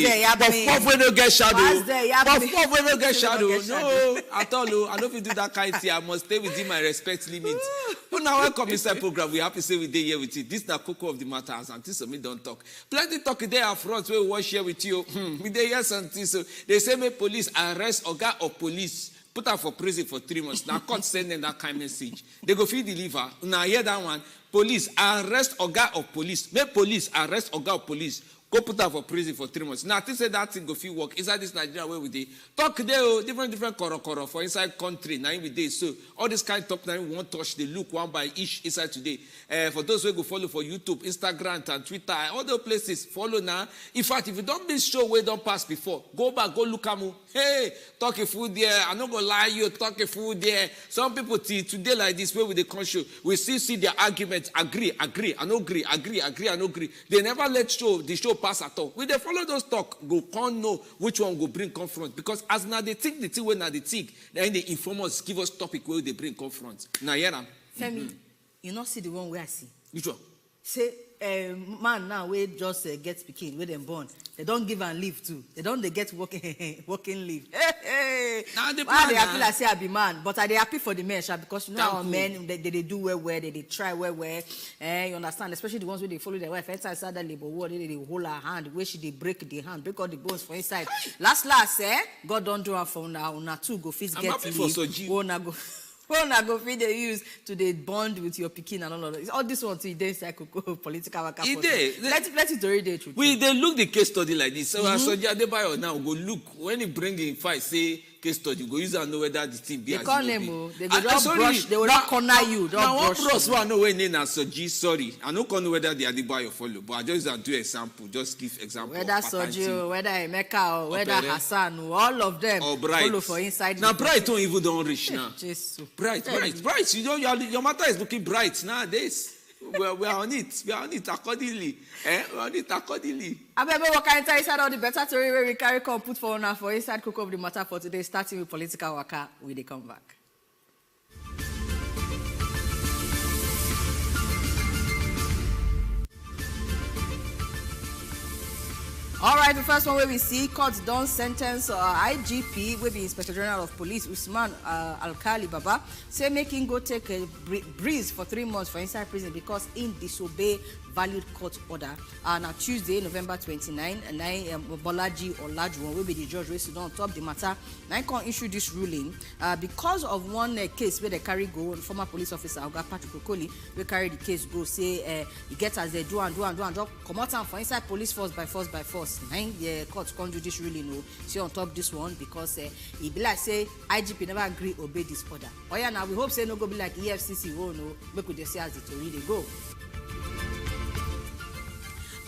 Puff we no get shadow. Puff we no get shadow. No, at all. I don't do that kind of thing. I must stay within my respect limits. But now welcome inside program. We have to say we day here with you. This is the cocoa of the matter. As until so me don't talk. Plenty talk there up front where we watch here with you. We day here something. So they say me police arrest Oga of police. Put her for prison for 3 months. Now court send them that kind of message. They go feed deliver. Now hear that one. Police arrest Oga of police. Make police arrest Oga of police. Go put her for prison for 3 months. Now I think say that thing go fit work inside this Nigeria where we dey talk there different koro for inside country. Now we dey so all this kind of top now we won't touch the look one by each inside today. For those who go follow for YouTube, Instagram, and Twitter, all those places follow now. In fact, if you don't miss show where don't pass before, go back, go look at me. Hey, talk a food there. I'm not gonna lie you. Talk a food there. Some people today like this where we dey come show, we still see their arguments. Agree, I no agree, I no agree. They never let the show pass at all. When they follow those talk, go can't know which one go bring confront. Because as now they think the thing when now they think, then they inform us, give us topic where they bring confront. Now hear them. Femi, you not see the one where I see. Which one? Say man now we just get speaking where them born. They don't give and leave too. They don't they get working leave. Hey. Now they happy like say I be man, but are they happy for the men, because you know our men they do well, they try well. You understand, especially the ones where they follow their wife. Inside that labor ward, they hold her hand, where she they break the hand, break all the bones for inside. Last, God don't do it for now two go fist get leave. Well, now go feed they use to the bond with your pikin and all of that. All this one to the psycho political work. Let's read it. We they look the case study like this. So Soji Adebayo now go look when he bring in fight say case study go use and know whether the team be. They call them. They go just brush. They will not corner you. Now one bros one know when name na Soji. Sorry, I no know whether the Adebayo follow, but I just do example. Just give example. Whether Soji, whether Emeka, or whether Hassan, all of them follow for inside. Now Bright don't even don't reach now. Jesus. Bright. You know your matter is looking bright nowadays. We are on it. We are on it accordingly. We are on it accordingly. I remember what kind of inside all the better story where we carry come put for now for inside cook of the matter for today, starting with political waka. We they come back. All right, the first one where we see court don't sentence IGP, will be Inspector General of Police, Usman Alkali Baba, say making go take a breeze for 3 months for inside prison because in disobey valued court order. Now Tuesday, November 29, 9 Bolaji Olajuwon will be the judge raised on top the matter. Now can issue this ruling because of one case where they carry go, former police officer Oga Patrick Okoli will carry the case go say he gets as they do and come out and for inside police force by force. Nine the court can't do this ruling no. See on top this one because he be like say IGP never agree obey this order. Oh yeah, now we hope say no go be like EFCC. Oh no, we could just see as the story they go.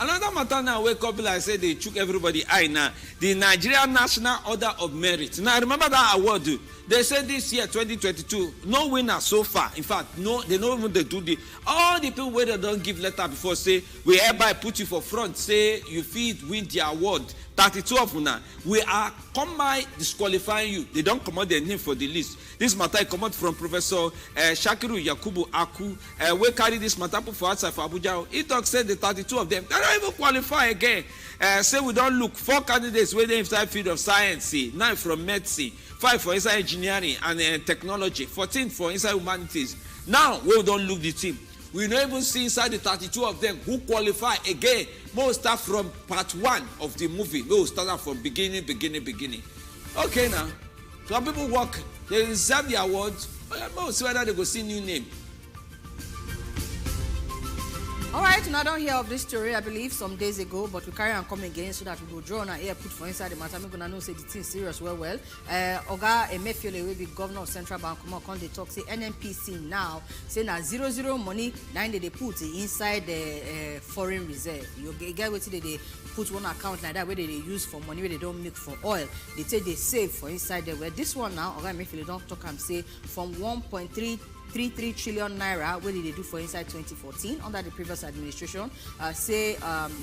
Another matter now wake up like say they took everybody eye now. The Nigerian National Order of Merit. Now remember that award. They said this year 2022, no winner so far. In fact, no, they don't even they do the all the people where they don't give letter before say we hereby put you for front, say you feed win the award. 32 of them now. We are come by disqualifying you. They don't come out their name for the list. This matter come out from Professor Shakiru Yakubu Aku. We carry this matter for outside for Abuja. He talk said the 32 of them, they don't even qualify again. Say we don't look 4 candidates where they inside field of science, 9 from medicine, 5 for inside engineering and technology, 14 for inside humanities. Now we don't look the team. We don't even see inside the 32 of them who qualify again. Most start from part 1 of the movie. We'll start from beginning. Okay now. Some people work, they deserve the awards. We'll see whether they go see new name. All right, now I don't hear of this story, I believe, some days ago, but we carry on come again so that we will draw on our ear, put for inside the matter. I'm going to know say the thing serious well. Godwin Emefiele will be governor of Central Bank. Come they talk, say NNPC now, say now 0 money, now they put inside the foreign reserve. You get what they put one account like that where they use for money where they don't make for oil. They say they save for inside there. Where this one now, Godwin Emefiele don't talk and say from 1.3 33 trillion naira wey they do for inside 2014 under the previous administration, say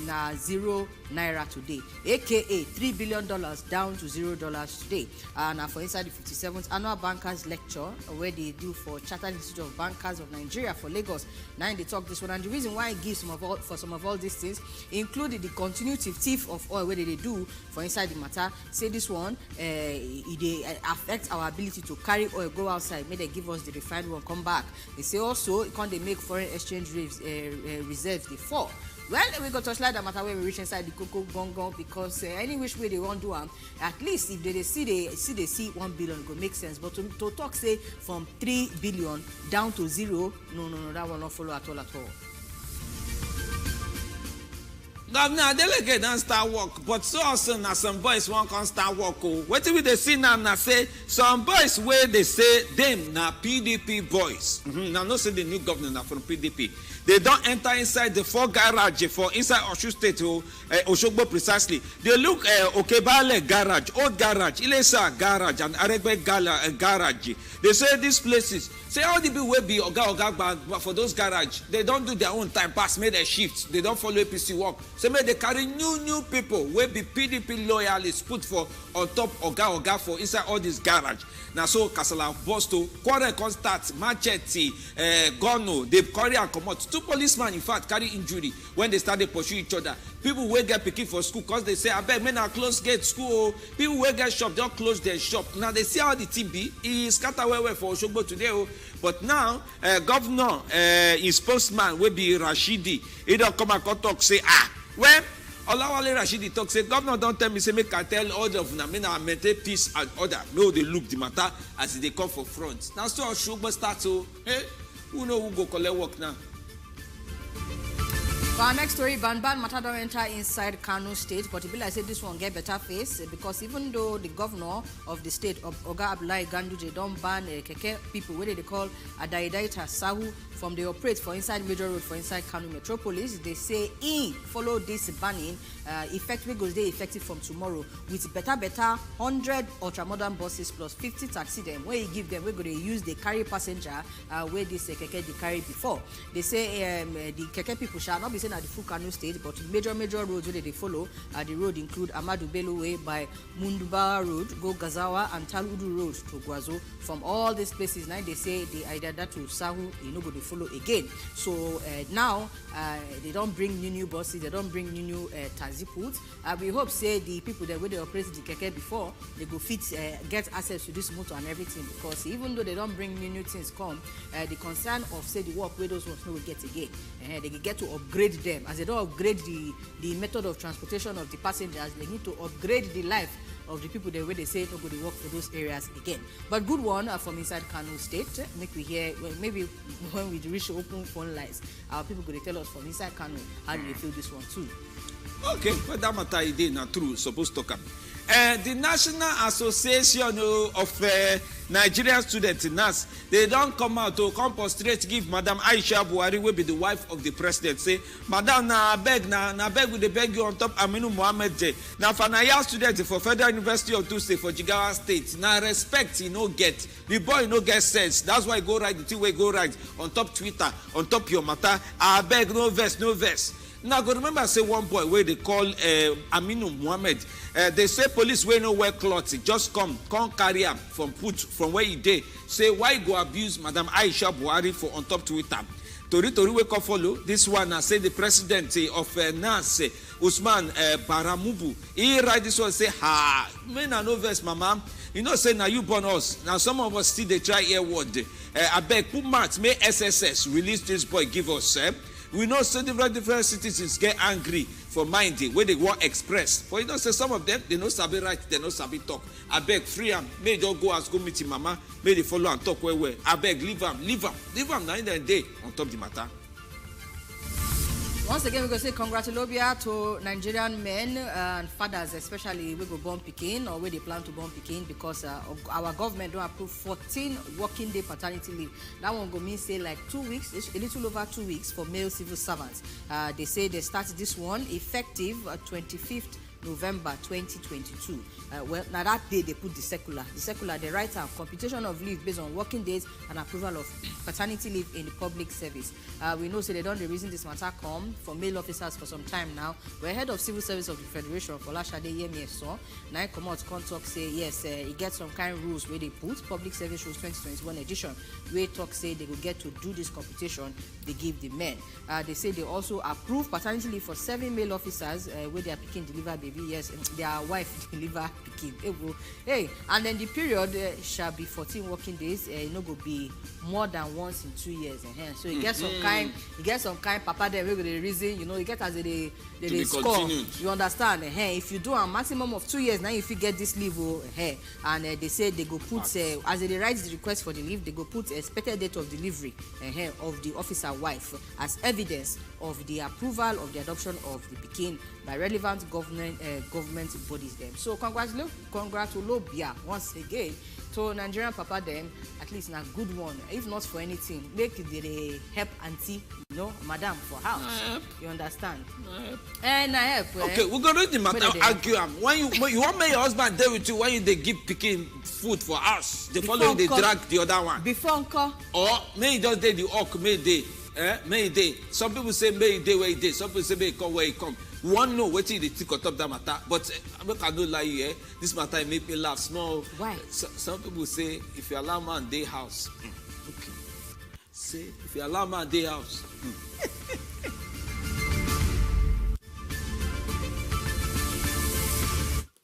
na 0 naira today, aka $3 billion down to $0 today. Now for inside the 57th annual bankers lecture where they do for Chartered Institute of Bankers of Nigeria for Lagos. Now they talk this one, and the reason why it gives some of all these things including the continued thief of oil where they do for inside the matter. Say this one it affects our ability to carry oil go outside, may they give us the refined one come back. They say also it can't they make foreign exchange reserves they fall. Well, we got to slide the matter where we reach inside the cocoa bongo, because any which way they want to do them, at least if they see 1 billion, it could make sense. But to talk say from 3 billion down to 0, no, that will not follow at all. Governor delegate don't start work, but so also now some boys won't come start work. What do they see now? Now say some boys where they say them now PDP boys. Now no say the new governor now from PDP. They don't enter inside the 4 garage for inside Oshu State, Oshogbo precisely. They look Okebale garage, old garage, Ilesa garage, and Aregbe garage. They say these places, say all the people will be Oga, but for those garage, they don't do their own time pass, make their shifts. They don't follow APC work. So may they carry new people will be PDP loyalists put for on top Oga for inside all this garage. Now so Kasala Bosto, quarrel constant, machete, Gono, they carry and come out. 2 policemen in fact carry injury when they started pursue each other. People will get picking for school because they say, I beg men are close gate school. People will get shop, they'll close their shop. Now they see how the team be. He scatter well for Oshogbo today. But now governor, his spokesman will be Rashidi. He don't come and talk say, well, Olawale Rashidi talk say governor don't tell me say make I tell all of them I maintain peace and order. No, they look the matter as they come for front. Now so Oshogbo start so hey, who know who go collect work now? For our next story, Ban matter don't enter inside Kano State, but it be like say this one get better face, because even though the governor of the state, Oga Abdullahi Ganduje, don't ban keke people, what they call Adaidaita Sahu, from the operate for inside major road for inside Kano metropolis, they say follow this banning effectively goes they effective from tomorrow with better 100 ultra-modern buses plus 50 taxi them where you give them we're going to use the carry passenger where this keke they carry before. They say the keke people shall not be saying at the full Kano state, but major roads where they follow the road include Amadu Bello Way by Munduba Road, Go Gazawa and Taludu Road to Gwazo. From all these places now they say the idea that to Sahu you know go to follow again. So now they don't bring new buses, they don't bring new taxi pools. We hope say the people that where they operated the keke before they go fit get access to this motor and everything, because even though they don't bring new things come, the concern of say the work where those ones no will get again, they get to upgrade them. As they don't upgrade the method of transportation of the passengers, they need to upgrade the life of the people there where they say no go to work for those areas again. But good one from inside Kano State. Make we hear, well, maybe when we reach open phone lines, our people go to tell us from inside Kano how do they feel this one too. Okay, but that matter is not true. Supposed to come. The National Association of Nigerian Students in NAS, they don't come out to come straight give Madam Aisha Buhari will be the wife of the president. Say, Madam, na beg we beg you on top Aminu Mohammed J. Now for Naya students for Federal University of Tuesday for Jigawa State. Now respect he no get. The boy no get sense. That's why go right the thing way go right on top Twitter, on top your matter. I beg no verse. Now go remember say one boy where they call Aminu Mohammed. They say police wey no wear cloth just come carry am from where he dey. Say why go abuse Madam Aisha Buhari for on top Twitter. Tori wey come follow this one. Say the president of NAS Usman Baramubu. He write this one say men are no verse mama. You know say now you born us. Now some of us still they try hear word. Abeg put mouth may SSS release this boy give us. We know so different citizens get angry for mind where they want express. For you know say some of them they no sabi write, they no sabi talk. I beg free am, may they go as go meet him mama, may they follow and talk well. I beg leave am now in the day on top the matter. Once again, we're going to say congratulations to Nigerian men and fathers, especially we go born Pekin or where they plan to born Pekin, because our government don't approve 14 working day paternity leave. That one go mean say like 2 weeks, a little over 2 weeks for male civil servants. They say they start this one effective 25th November 2022. Well, now that day they put the circular. The circular, they write out computation of leave based on working days and approval of paternity leave in the public service. We know so they don't the reason this matter come for male officers for some time now. We're head of civil service of the Federation for Lashade Yemieso. Now come out talk say yes, it gets some kind of rules where they put public service rules 2021 edition where talk say they will get to do this computation they give the men. They say they also approve paternity leave for 7 male officers where they are picking deliver baby. Yes, their wife deliver picking. Hey, and then the period shall be 14 working days. It no go be more than once in 2 years. So you get some kind. Papa there will the reason. You know, you get as they score. Continued. You understand? If you do a maximum of 2 years, now if you get this leave, and they say they go put as they write the request for the leave, they go put expected date of delivery of the officer wife as evidence of the approval of the adoption of the pikin by relevant government bodies them. So congratulobia once again to Nigerian papa them, at least na good one. If not for anything, make they help auntie, you know, madam for house. You understand? And I help. Okay, we're gonna do the matter argue when you want your husband there with you when they give picking food for us, they follow they drag the other one. Before uncle. Or may just day the orc may day. May day. Some people say may day where it is. Some people say may come where it come. We want to know what they think on top of that matter. But I can't lie here. This matter make me laugh small. Why? Some people say if you allow man day house. Okay. Say if you allow man day house.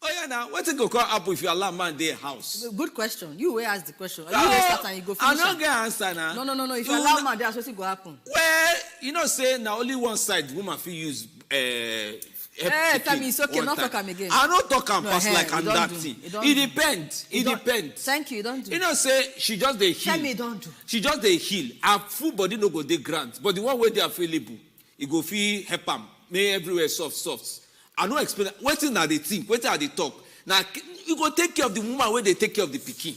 Oh yeah, now what's it go call up if you allow man day house? Good question. You will ask the question. You will start and you go finish. I don't get answer now. No. If you allow man day house, what's it go happen? Well, you know, say now only one side woman feel use. Tell me it's okay. Not talk am again. I don't talk am pass like I'm that thing. It depends. It depends. Thank you. Don't do. You know, say she just dey heal. Tell me don't do. She just dey heal. Her full body no go dey grant, but the one where they are available, it go feel help am. May everywhere soft. I no explain. Wetin are they think? Wetin are they talk? Now you go take care of the woman where they take care of the pikin.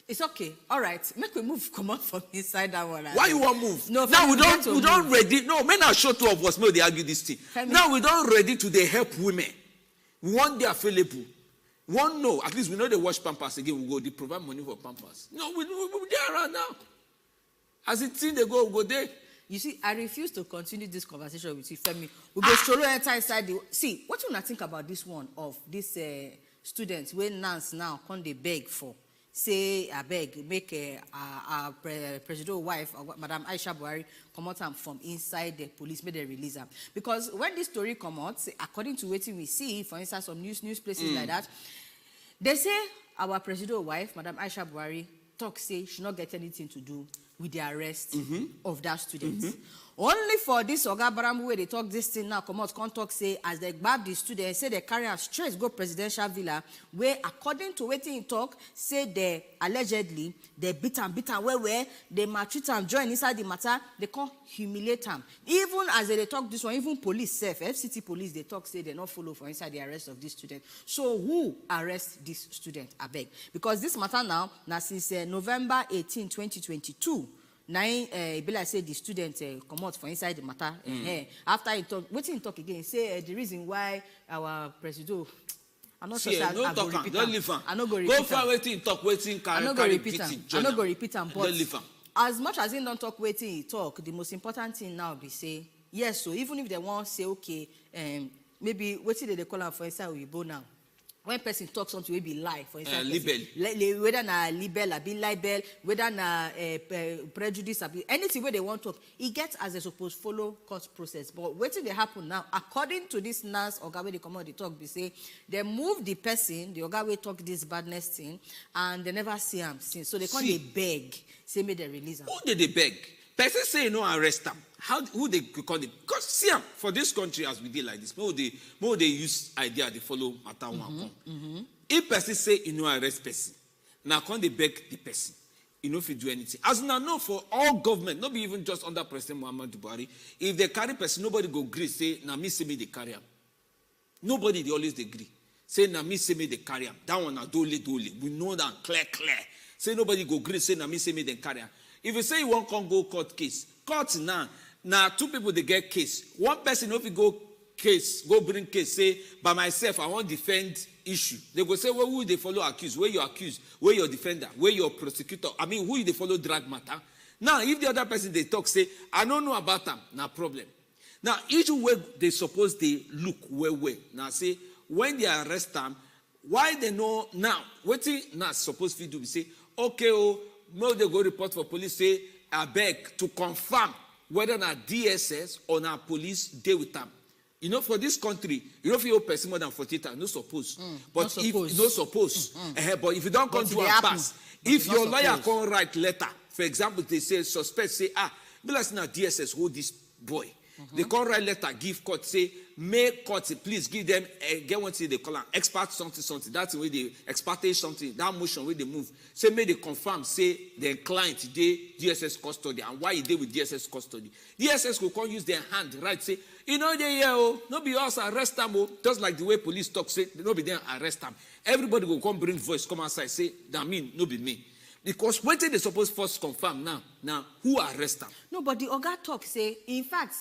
It's okay. All right. Make we move. Come out from inside that one. Why you want move? No. Now we don't ready. No, men are sure two of us. May they argue this thing. Now we don't ready to they help women. We want they available. One no. At least we know they wash pampers again. We go. They provide money for pampers. No, we they around now. As it seems they go, we go there. You see, I refuse to continue this conversation with you, Femi. We go solo enter inside the. See, what you not think about this one of this students when Nance now come they beg for. Say I beg make our presidential wife Madam Aisha Buhari come out from inside the police make they release her because when this story come out according to what we see for instance some news places like that they say our presidential wife Madam Aisha Buhari talk say she not get anything to do with the arrest of that student. Only for this Oga Barambu where they talk this thing now, come out, can't talk, say, as they grab the student, say they carry her straight, go presidential villa, where according to what he talk, say they allegedly, they beat him, where they maltreat him, join inside the matter, they can't humiliate him. Even as they talk this one, even police self, FCT police, they talk, say they not follow for inside the arrest of this student. So who arrests this student, I beg? Because this matter now since November 18, 2022, now, be like say the student come out for inside the matter. After he talk, wait till he talk again. Say the reason why our president. I'm not sure. I no talk am. Don't leave am. I no go repeat. Go for waiting talk. Waiting carry. I no go repeat am. I no go repeat am. But don't leave am. As much as he don't talk, waiting he talk. The most important thing now be say yes. So even if they want say okay, maybe waiting they call am for inside we go now. When person talks something, will be lie for instance. Libel. Whether na libel, be libel, whether na prejudice, anything where they want to talk, it gets as they supposed follow court process. But what they happen now? According to this nurse Oga wey they come out they talk, they say they move the person, the Oga wey talk this badness thing, and they never see him since. So they can't they beg, say may they release him. Who did they beg? Person say no arrest them. Who they call them? Because see for this country as we did like this, more they use idea they follow matter one. If person say you know arrest person, now can they beg the person? You know if you do anything. As now know for all government, not be even just under President Muhammadu Buhari, if they carry person, nobody go agree, say now me say me they carry him. Nobody they always agree. Say now me say me they carry him. That one now dole. We know that clear. Say nobody go agree, say now me say me they carry him. If you say you won't come go court case, court now two people they get case. One person if you go case, go bring case, say, by myself, I want defend issue. They go say, well, who they follow accuse? Where you accuse? Where your defender? Where your prosecutor? I mean, who they follow drag matter? Now, if the other person they talk, say, I don't know about them, no problem. Now, each way they suppose they look well. Now, say, when they arrest them, why they know now? What they not supposed to do? We say, okay, no, they go report for police, say, I beg to confirm whether not DSS or not police deal with them. You know, for this country, you don't feel person more than 48 hours, no suppose. But not suppose. if no suppose, but if you don't come to a pass, if your lawyer can't write letter, for example, they say suspect say, be like now DSS hold this boy. They can't write letter, give court, say, make court, please give them, get one thing they call an expert something. That's the way they expertage something, that motion where they move. Say, may they confirm, say, the client today, DSS custody, and why he did with DSS custody. DSS will come use their hand, right, say, you know, no be us arrest them, just like the way police talk, say, no be them arrest them. Everybody will come bring voice, come outside, say, that mean, no be me. Because when they supposed first confirm now, who arrest them? No, but the Oga talk say, in fact,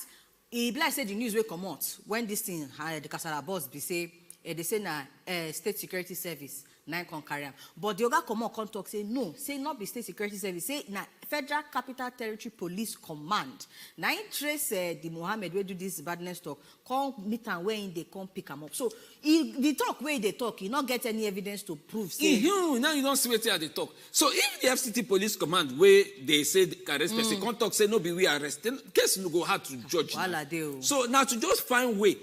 he like say the news will come out when this thing the Kasara boss be say they say na state security service 9 can carry am. But the Oga come out come talk say no, say not be state security service, say na Federal Capital Territory Police Command. Now in trace the Mohammed wey do this badness talk, come meet am where they come pick am up. So the talk where they talk, you not get any evidence to prove. Say now you don't see what they talk. So if the FCT Police Command where they say the arrest person, come talk say no be we arrest, then case no go hard to judge. So now to just find way.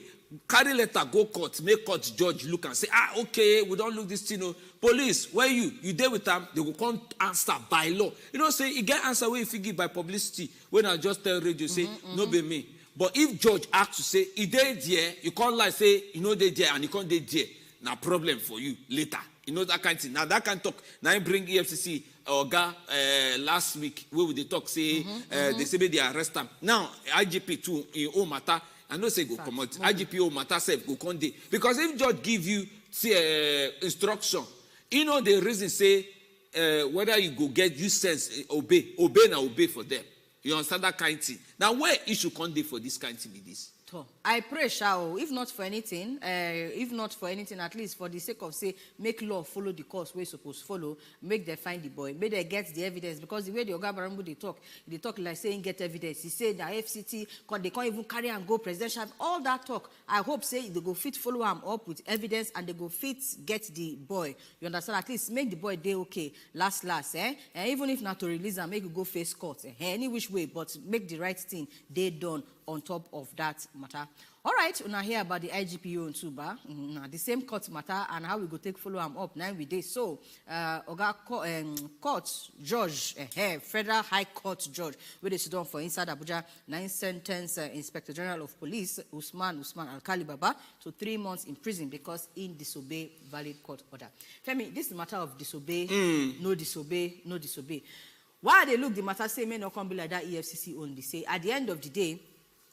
Carry letter, go court, make court judge look and say, okay, we don't look this thing. Police, where you deal with them, they will come answer by law. You know, say, you get answer where if you give by publicity, when I just tell radio, say, no be me. But if judge asks to say, he did there, you can't lie, say, you know they there, and you can't there. Now problem for you later. You know that kind of thing. Now that kind of talk, now I bring EFCC, Oga, last week, where would they talk, say, they say they arrest them. Now, IGP too, in all matter, I know say go come out. IGPO matter self go come dey. Because if judge give you instruction, you know the reason say whether you go get you sense obey for them. You understand that kind of thing. Now where issue come dey for this kind of thing be this? I pray, shall if not for anything, at least for the sake of say, make law follow the course we're supposed to follow, make them find the boy, make them get the evidence. Because the way the Oga Barambu they talk like saying get evidence. He said that FCT they can't even carry and go presidential. All that talk, I hope say they go fit follow him up with evidence and they go fit get the boy. You understand? At least make the boy day okay. Last, and even if not to release him, make you go face court. Any which way, but make the right thing they done on top of that matter. All right, we now hear about the IGPO in Tuba, the same court matter and how we go take follow them up 9 days. So, Oga court judge, Federal High Court judge, where they sit down for inside Abuja, 9 sentence Inspector General of Police Usman Alkali Baba to 3 months in prison because he disobey valid court order. Femi, this is a matter of disobey, no disobey. Why they look the matter say may not come be like that EFCC only say at the end of the day.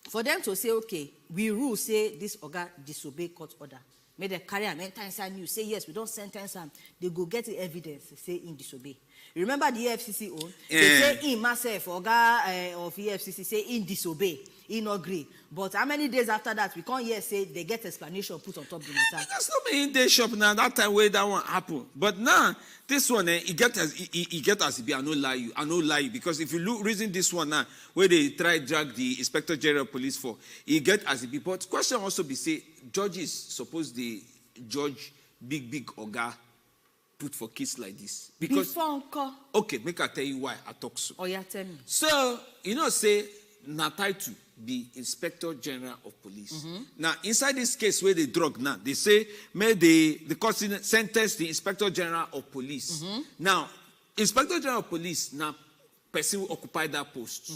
For them to say, okay, we rule say this Oga disobey court order. May they carry him enter inside news, say yes, we don't sentence him. They go get the evidence, say in disobey. Remember the EFCC own? They say in myself, Oga of EFCC say in disobey, in agree. But how many days after that we can't hear say they get explanation put on top of the matter? That's not me in day shop now. That time where that one happen. But now this one, he get as it be. I no lie you because if you look reason this one now, where they try drag the Inspector General of Police for, he get as it be. But question also be say judges suppose they judge big Oga put for case like this because okay, make I tell you why I talk so. Oh yeah, tell me. So you know say na title the Inspector General of Police. Now, inside this case where they drug now, they say, may the court sentence the Inspector General of Police. Now, Inspector General of Police, now, person who occupy that post.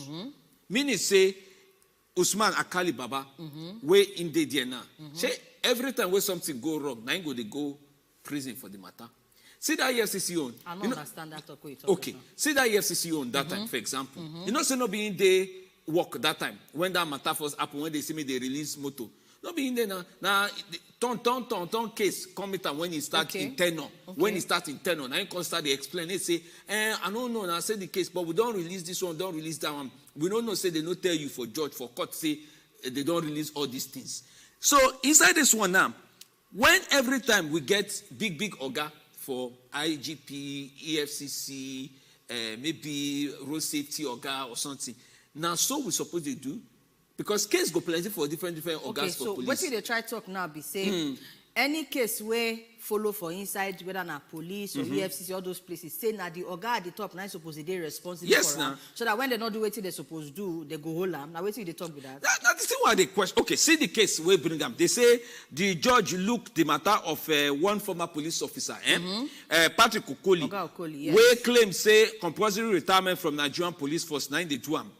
Meaning say, Usman Akali Baba, where in the day now. Say, every time where something go wrong, now they go prison for the matter. See that EFCC own. I don't understand that talk. Okay, see that EFCC own that time, for example. You know, say no being there, work that time when that matter first happen when they see me they release moto no be in there now turn case come it when he start in tenor when he start in tenor now he can start they explain they say I don't know now say the case but we don't release this one don't release that one we don't know say they don't tell you for judge for court say they don't release all these things So inside this one now, when every time we get big oga for IGP, EFCC, maybe road safety oga or something, now so we suppose to do, because case go plenty for different ogas for police. Okay, so what they try talk now be say, any case where follow for inside, whether na police or EFCC, all those places, say na the oga at the top, now suppose they responsible for them. So that when they not do what they supposed to do, they go hold them. Now wait till they talk with that. That's the thing why they question. Okay, see the case we bring them. They say the judge looked the matter of one former police officer, Patrick Okoli, yes. where claim say compulsory retirement from Nigerian police force 9 they do am.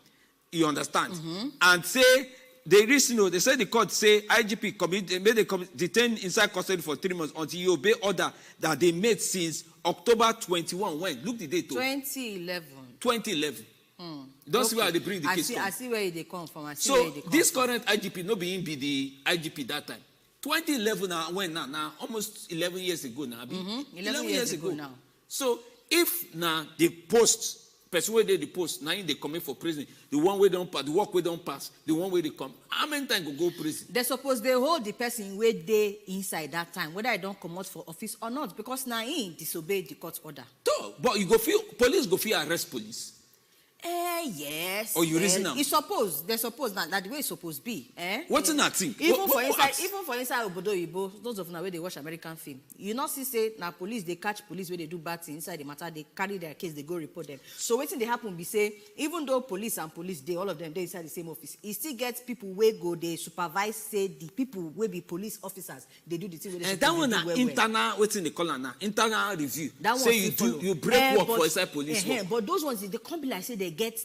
You understand? And say they recently, they said the court say IGP made a detained inside custody for 3 months until you obey order that they made since October 21. When? Look the date. 2011. 2011. Don't see where they bring the case from. I see where they come from. So this current IGP, no being be the IGP that time. 2011 now, when now almost 11 years ago now. 11 years ago now. So if now the post, person where they post, now they come in for prison, the one way don't pass, the work way don't pass, the one way they come, how many times go prison? They suppose they hold the person where they inside that time, whether I don't come out for office or not, because now he disobeyed the court order. So, but you go feel, police go feel arrest police. Yes. Or you reason now? They suppose that the way it's supposed to be. What's in that thing? Even for inside Obodo Ibo, those of now where they watch American film, you not see say now police they catch police where they do bad things inside the matter, they carry their case, they go report them. So waiting they happen be say, even though police and police they all of them they inside the same office, it still gets people where go they supervise say the people where be police officers, they do the thing where they that one internal waiting they call now internal review. That one say you break work for inside police work. But those ones they come be like say they get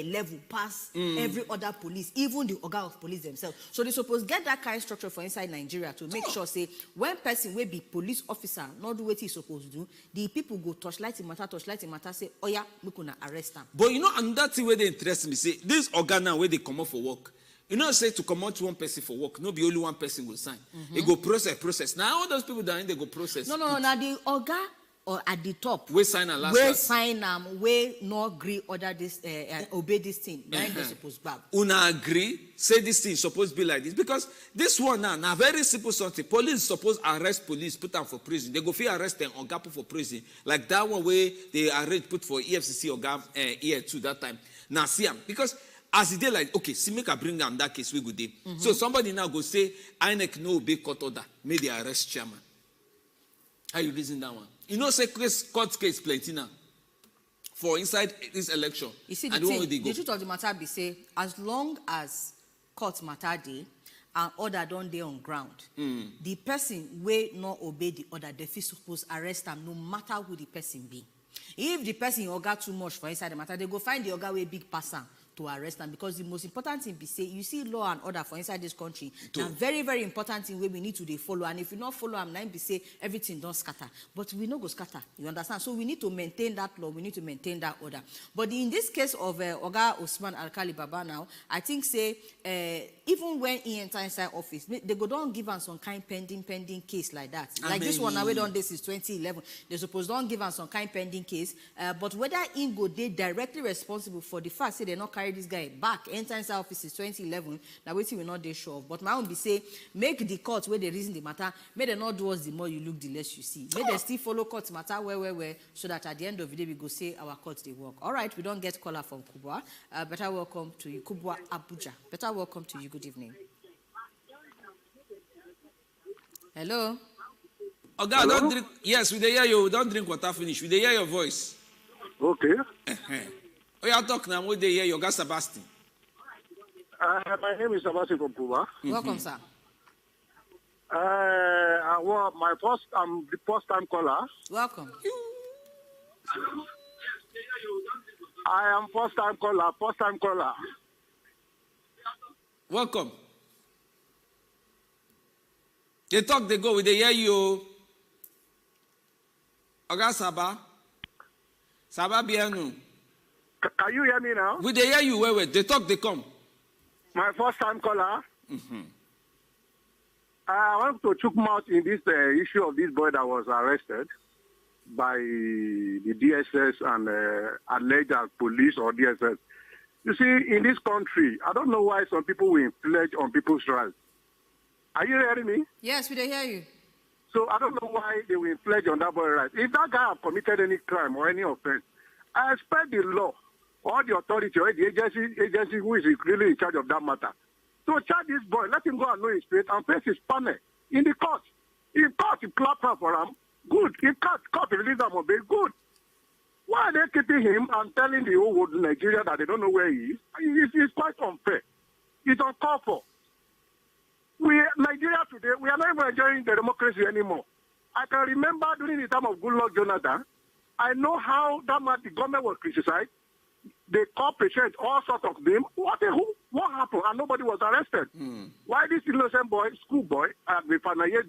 level past every other police, even the oga of police themselves. So they suppose get that kind of structure for inside Nigeria to make sure say when person will be police officer not do what he supposed to do, the people go touchlight matter say, oh yeah, we gonna arrest them. But you know another thing where they interest me say this organ now where they come out for work. You know, say to come out one person for work, no be only one person will sign. It go process. Now all those people that they go process. No. Now the oga or at the top, we sign a last. We sign we no agree order this obey this thing. Then they supposed to. Una agree, say this thing supposed to be like this because this one now very simple something. Police suppose arrest police, put them for prison. They go feel arrest them or put for prison like that one where they arrest put for EFCC or year 2 that time. Now see them because. As they like, okay, see, make a bring down that case we go there. So somebody now go say, INEC no obey court order, may they arrest chairman. How you reason that one? You know, say court case plenty now for inside this election. You see, the truth of the matter be say, as long as court matter day and order don't dey on ground, the person will not obey the order, they feel supposed arrest them no matter who the person be. If the person oga too much for inside the matter, they go find the oga way big person to arrest them, because the most important thing be say you see law and order for inside this country. Now very, very important thing where we need to follow, and if you not follow them, now be say everything don't scatter. But we no go scatter. You understand? So we need to maintain that law. We need to maintain that order. But in this case of Oga Usman Alkali Baba now, I think say even when he enter inside office, they go don't give us some kind pending case like that. Like this one now we done this is 2011. They suppose don't give us some kind pending case. But whether he go they directly responsible for the fact say they not carry this guy back enter inside office is 2011. Now waiting we not they sure of. But my own be say make the court where they reason the matter. May they not do us the more you look the less you see. May they still follow court matter where so that at the end of the day we go say our court they work. All right, we don't get caller from Kubwa. Better welcome to you, Kubwa Abuja. Better welcome to you. Good evening. Hello. Oh God, don't drink. Yes, we hear you. Don't drink water. Finish. We hear your voice. Okay. Oh, you talk now. We hear you. Gas Sebastian. My name is Sebastian from Cuba. Welcome, sir. I'm the first time caller. Welcome. I am first time caller. Welcome. They talk, they go, they hear you. Oga Saba. Saba Bianu. Can you hear me now? We they hear you, wait. They talk, they come. My first time caller. I want to choke mouth in this issue of this boy that was arrested by the DSS and alleged police or DSS. You see, in this country, I don't know why some people will infringe on people's rights. Are you hearing me? Yes, we hear you. So I don't know why they will infringe on that boy right. If that guy have committed any crime or any offense, I expect the law or the authority or the agency who is really in charge of that matter to charge this boy, let him go and know his fate and face his panel in the court. If court clap for him, good. If court release him on bail, good. Why are they keeping him and telling the whole world in Nigeria that they don't know where he is? It's quite unfair. It's uncalled for. Nigeria today, we are not even enjoying the democracy anymore. I can remember during the time of Goodluck Jonathan, I know how the government was criticized. They called patients, all sorts of them. What happened? And nobody was arrested. Why this innocent boy, school boy, and the final year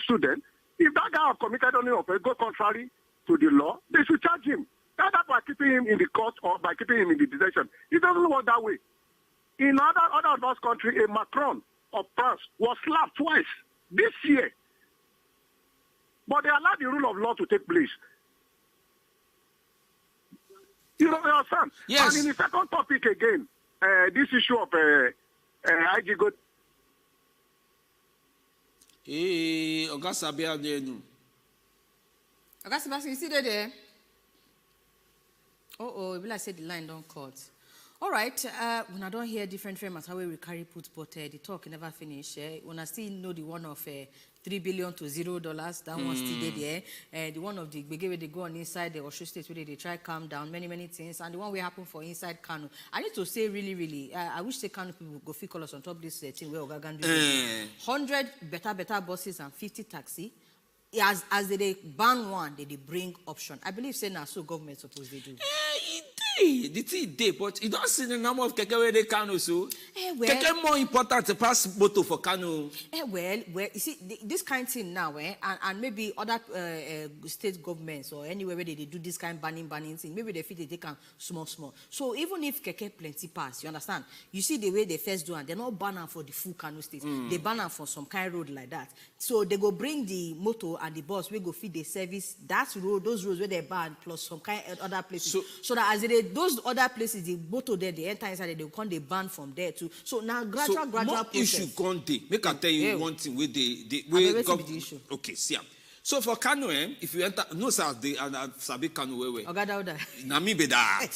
student, if that guy have committed any offense, go contrary to the law, they should charge him. Not by keeping him in the court or by keeping him in the detention. It doesn't work that way. In other advanced countries, a Macron of France was slapped twice this year. But they allowed the rule of law to take place. You know what I'm saying? Yes. And in the second topic again, this issue of IG go. Ogasabia Denu. Ogasabia, you see that there? Oh, it will like say the line don't cut. All right, when I don't hear different frames how we carry put, but the talk never finish. When I still know the one of $3 billion to $0, that one still there. The one of the big where they go on inside the Osho State where they try calm down many things, and the one will happen for inside Kano. I need to say really, I wish the Kano people go fit call us on top this thing where Ogagan do 100 better buses and 50 taxi. As they ban one, they bring option. I believe say now so government suppose they do. The thing day, but you don't see the number of keke where they Kano so. Keke more important to pass motor for Kano. Well, you see this kind of thing now, and maybe other state governments or anywhere where they do this kind of banning thing, maybe they feel they take small. So even if keke plenty pass, you understand? You see the way they first do, and they're not banning for the full Kano state. They ban for some kind of road like that. So they go bring the motor and the bus, we go feed the service. That's road, those roads where they ban plus some kind of other places. So that as they those other places, the motor there, they enter inside, they come, they ban from there too. So now gradual more process. Issue gone day. Make I tell you one thing with the the issue. Okay, see. So for Kano, if you enter, no sir, and Sabi Kano where. Ogadauda. Na me be that.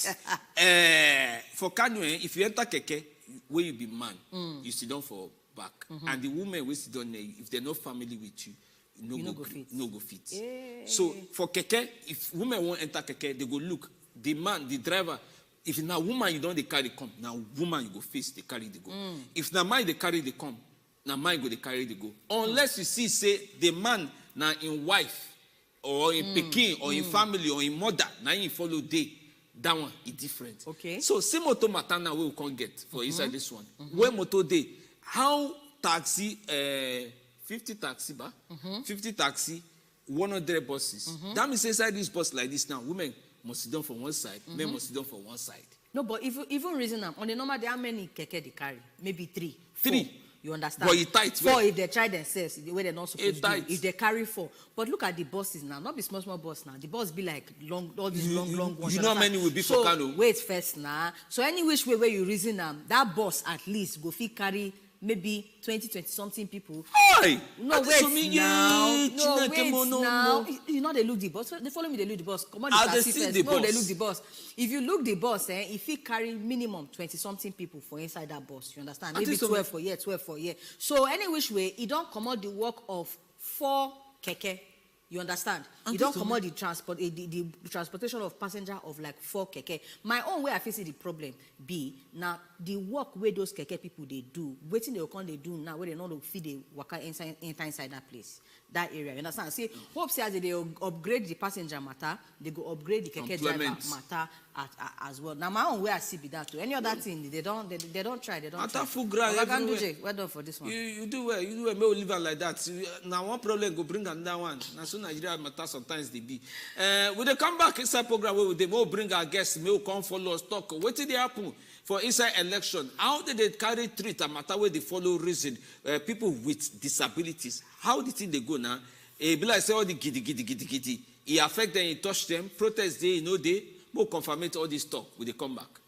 For Kano, if you enter keke, where you be man, you sit down for back, and the woman will sit down there. If they're not family with you, no go fit. Yeah. So for keke, if women won't enter keke, they go look. The man, the driver, if now woman you don't they carry come, now woman you go face they carry the go. If now man they carry the come, now man go they carry the go. Unless you see say the man now in wife or in Peking or in family or in mother, now you follow day. That one is different. Okay. So see motor matana we can't get for inside this one. Where motor day, how taxi 50 taxi 50 taxi 100 buses. That means inside this bus like this now, women must sit down for one side, men must sit down for one side. No, but even reason on the normal, there are many keke they carry. Maybe 3. 3. 4, you understand? But it tight. 4 if they try themselves, the way they're not supposed to do. Tight. If they carry 4. But look at the buses now. Not be small bus now. The bus be like long, all these long ones. You know how many will be for Kano? Wait first now. So any which way where you reason that bus at least go fit carry maybe 20 something people. Oi! No, wait now. No, wait now. You know they look the bus. They follow me, they look the bus. Come on, they see the bus. They look the bus. If you look the bus, if it carry minimum 20 something people for inside that bus, you understand? Maybe 12 for year, 12 for year. So any which way, it don't come out the work of 4 keke. You understand? You don't come out the transportation of passenger of like 4 keke. My own way I feel see the problem be now the work where those keke people they do, waiting they come they do now where they not feed the worker inside that place, that area. You understand? See, hope say as they upgrade the passenger matter, they go upgrade the keke driver matter as well. Now my own way I see be that too. Any other thing they don't try. They don't try. Full ground everywhere. Well done for this one. You do well. You do well. May we live like that. Now one problem go bring another one. Now so Nigeria matter sometimes they be. When they come back inside program where they may bring our guests, may come follow us talk. What did they happen for inside election? How did they carry treat a matter where they follow reason? People with disabilities. How the thing they go now? Be like say all the giddy. It affect them, it touch them. Protest day, day. We'll confirm it all this talk when they come back.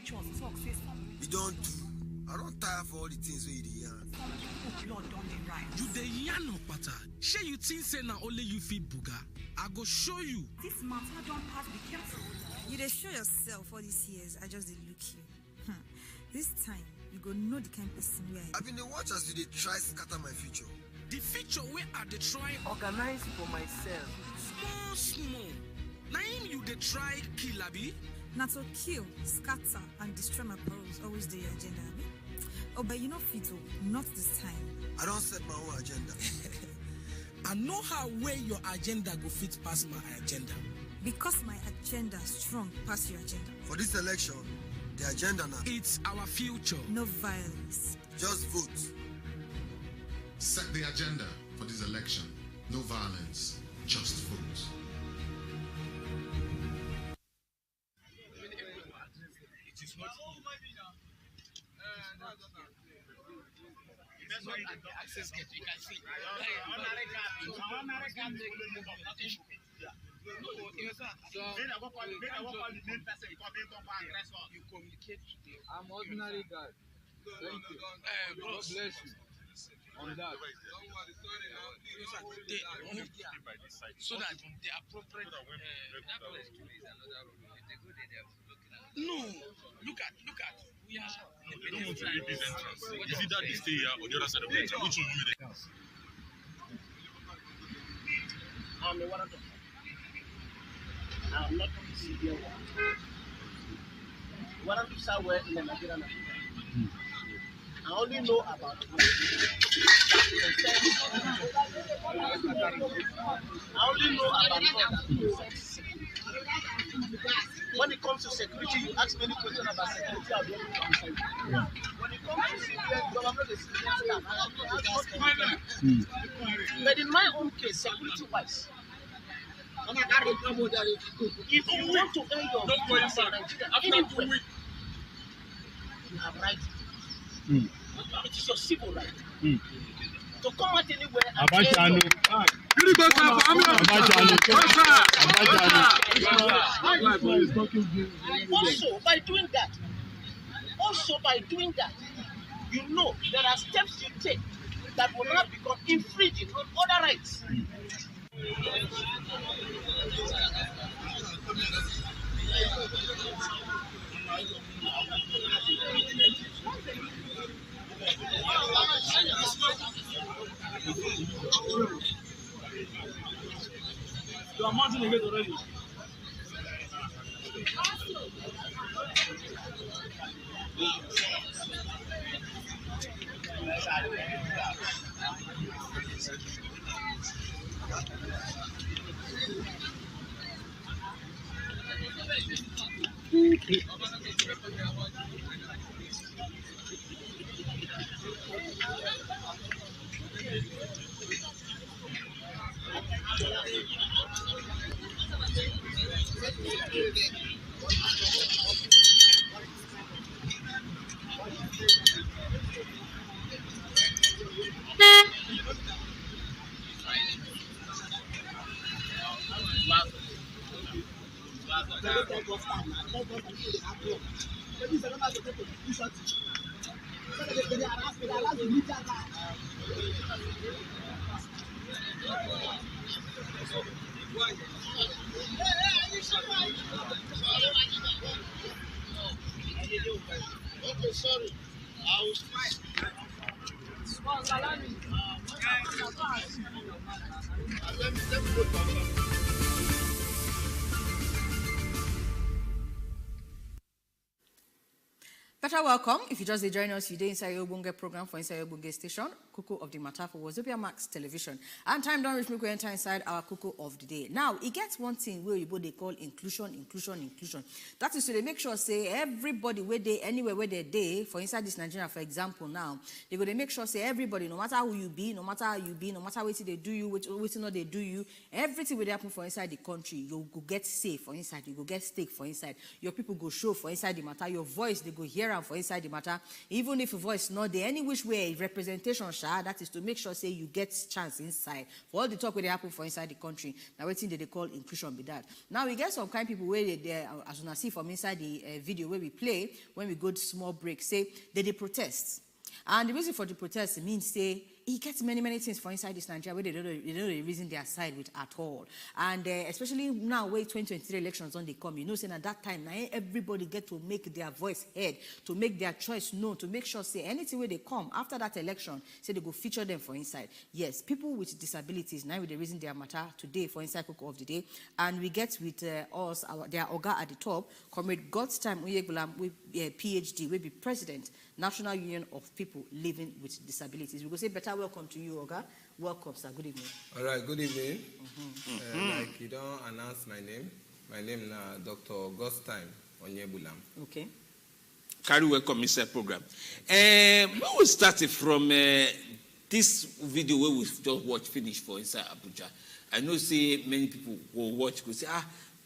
pictures talk say some. You don't do. I don't tire for all the things where you dey yarn. Some people blood don dey rise. You dey yarn opata. Shey you think say na only you fit buga? I go show you. This matter don pass, be careful. You dey show yourself all these years, I just dey look you. This time, you go know the kind of person we are. I've been the watch as you dey try scatter my future. The future where I dey try organize for myself. Small. Na him you dey try kill abi? Na to kill, scatter, and destroy my purpose always dey your agenda, abi? Oh, but you know fit not this time. I don't set my own agenda. I know how where your agenda go fit pass my agenda. Because my agenda strong pass your agenda. For this election, the agenda now. It's our future. No violence. Just vote. Set the agenda for this election. No violence, just vote. It is not access gate, you can see. You communicate today. I'm ordinary guy. Thank you. God bless you. On that. So that the appropriate. No, look at. We are. They don't want to leave this entrance. Is it that they stay here or the other side of the entrance? Which one will make it? I'm not from CBN. What I'm somewhere in the Nigerian I only know about when it comes to security, you ask many questions about security. When it comes to CBN, government is but in my own case, security-wise, if you want to earn your voice in Nigeria, anywhere, you have right. It is your civil right. To come out anywhere and also by doing that, you know there are steps you take that will not become infringing on other rights. You are mounting again already. Okay, sorry. I was let me go. Better welcome. If you just join us today inside your Bunge program for inside your Bunge station, Kuku of the Matter for Wazobia Max Television. And time don't reach me to enter inside our Kuku of the day. Now, it gets one thing where they call inclusion. That is so they make sure say everybody where they anywhere where they for inside this Nigeria, for example, now they go to make sure say everybody, no matter who you be, no matter how you be, no matter what they do you, what not they do you, everything will happen for inside the country. You go get safe for inside, you go get stake for inside. Your people go show for inside the matter. Your voice they go hear hear am for inside the matter, even if your voice not there, any which way representation, that is to make sure say you get chance inside for all the talk where they happen for inside the country. Now waiting they call inclusion be that. Now we get some kind of people where they as you see from inside the video where we play when we go to small break, say they protest. And the reason for the protest means say he gets many things for inside this Nigeria where they don't really reason their side with at all. And especially now where 2023 elections on they come, you know, saying at that time, now everybody get to make their voice heard, to make their choice known, to make sure say anything where they come after that election, say they go feature them for inside. Yes, people with disabilities, now with the reason their matter today for inside Cook of the Day. And we get with us, their Oga at the top, Comrade Godwin Emefiele with PhD, will be President, National Union of People Living with Disabilities. We go say better welcome to you, Oga. Welcome, sir. Good evening. All right, good evening. Like you don't announce my name. My name is Dr. Godwin Emefiele. Okay. Carry welcome inside program. We will start it from this video where we just watch finish for inside Abuja. I know say many people will watch go say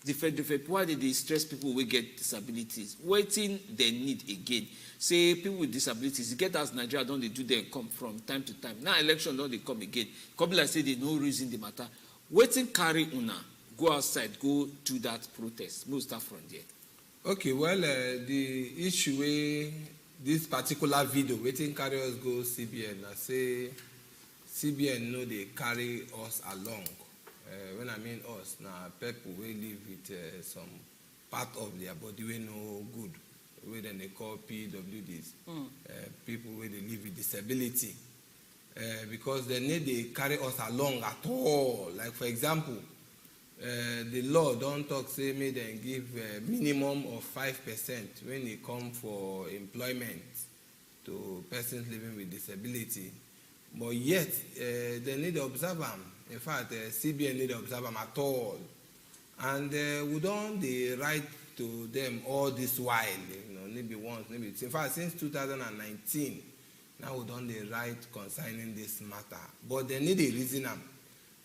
different. Why did they stress people will get disabilities? Waiting they need again. Say people with disabilities, get as Nigeria don't they do them come from time to time. Now election don't they come again. Couple like say they no reason the matter. Waiting carry una go outside, go do that protest. We'll start from there. Okay, well the issue where this particular video waiting carry us go CBN. I say CBN know they carry us along. When I mean us, now people will live with some part of their body we no good. Where then they call PWDs, people where they live with disability, because they need to carry us along at all. Like for example, the law don't talk say me then give a minimum of 5% when they come for employment to persons living with disability, but yet they need to observe them. In fact, CBN need to observe them at all, and we don't the right to them all this while, you know, maybe once, maybe two. In fact, since 2019, now we don't the right concerning this matter. But they need a reason.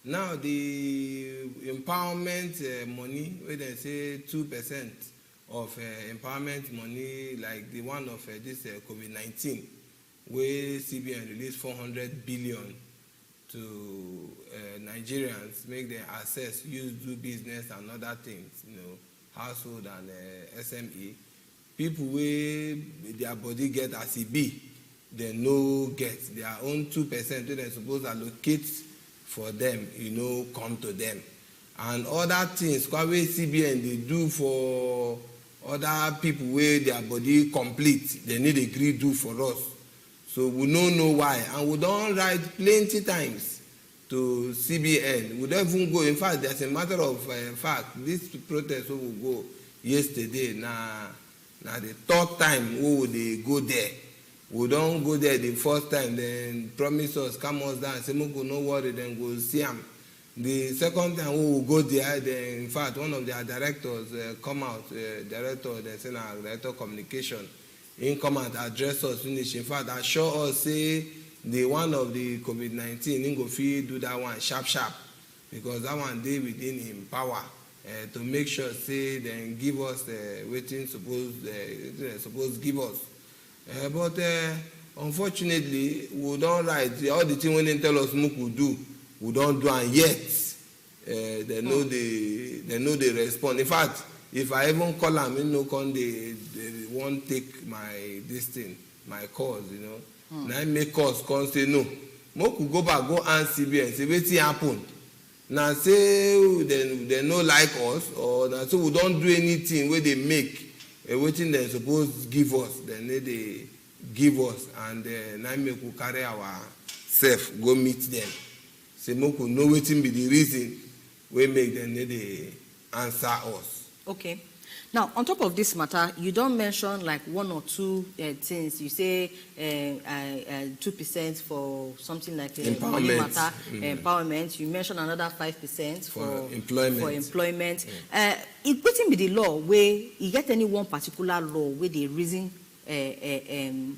Now the empowerment money, where they say 2% of empowerment money, like the one of this COVID-19, where CBN released 400 billion to Nigerians, make them access, use, do business and other things, you know, household and SME, people where their body get as it be, they no get their own 2% they're supposed to allocate for them, you know, come to them. And other things, what way CBN they do for other people where their body complete, they need a agree do for us. So we don't know why. And we don't write plenty times to CBN. We don't even go. In fact, there's a matter of fact. This protest will go yesterday. Now the third time we will go there. We don't go there the first time. Then promise us, come us down. Say, no worry. Then go see them. The second time we will go there. Then in fact, one of their directors come out. Director, they say now director communication. He come and address us. Finish. In fact, assure us say. The one of the COVID-19, he go fit do that one sharp, because that one they within him power to make sure say then give us waiting suppose give us. But unfortunately, we don't write all the thing when they tell us we could do, we don't do, and yet they know they respond. In fact, if I even call them, you know, they won't take my my cause, you know. Now make us come say no. Mo could go back, go and CBN, say wetin happen. Now say they no like us, or now so we don't do anything where they make waiting they suppose give us, then they give us, and now make we carry our self go meet them. Say mo could know wetin be the reason we make them they answer us. Okay. Now, on top of this matter, you don't mention like one or two things. You say 2% for something like money matter, empowerment. You mention another 5% for employment. It wouldn't be the law where you get any one particular law where they reason